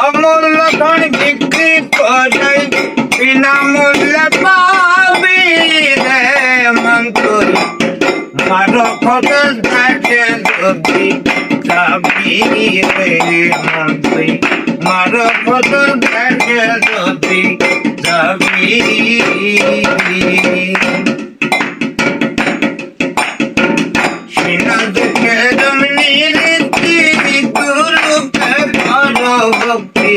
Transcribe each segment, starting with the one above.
অমূল্য ধন বিক্রি করে বিনামূল্যে পাবি রে মন তুই মারো ফটল থাকে যদি যাবি রে মন তুই মারো ফটল থাকে যদি যাবি সিনা দুঃখে জমনি রীতি গুরুকে করো ভক্তি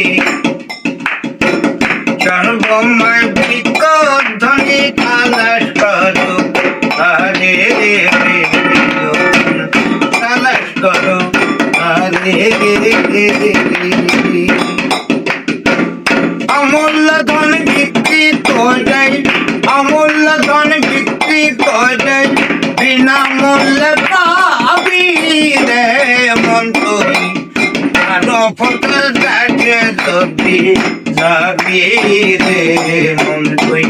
সর্বময় বিকট ধ্বনি তালাশ করো আরে তালাশ করো আরে অমূল্য ধন বিক্রি করে অমূল্য ধন বিক্রি করে বিনামূল্যে পাবি রে মন তুই আরো ফটল থাকে যদি যাবি রে মন তুই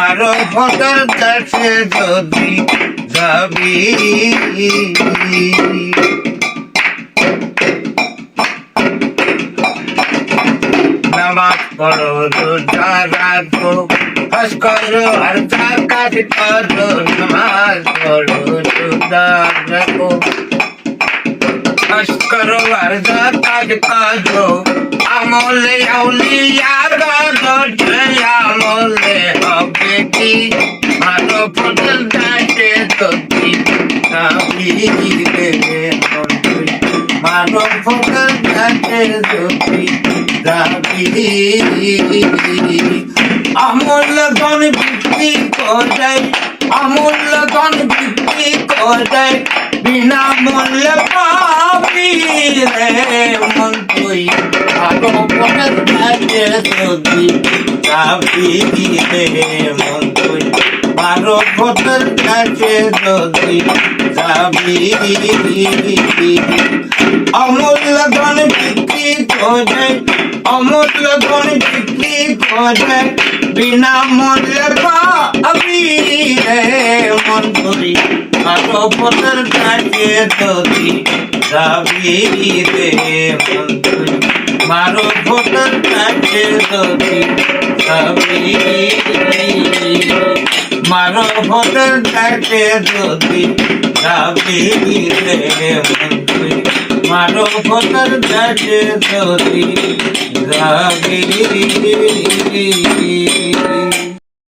আরো ফটল থাকে যদি যাবি নামাজ পড়ো রোজা রাখো হজ করো আর যাকাত করো নামাজ পড়ো রোজা রাখো হজ করো আর যাকাত করো আমলে আউলিয়া করো আমলে হবে কি আরো ফটল থাকে যদি যাবি রে মন তুই মারো ফটল থাকে যদি অমূল্য ধন বিক্রি করে অমূল্য ধন বিক্রি করে বিনামূল্যে পাবি রে মন তুই আরো ফটল থাকে যদি যাবি রে মন তুই আরো ফটল থাকে যদি যাবি অমূল্য ধন বিক্রি করে অমূল্য ধন বিক্রি করে বিনামূল্যে পাবি রে মন তুই আরো ফটল থাকে যদি যাবি রে মন তুই মারো ফটল থাকে যদি যাবি মারো ফটল থাকে যদি যাবি রে মন তুই মারো ফটল থাকে যদি যাবি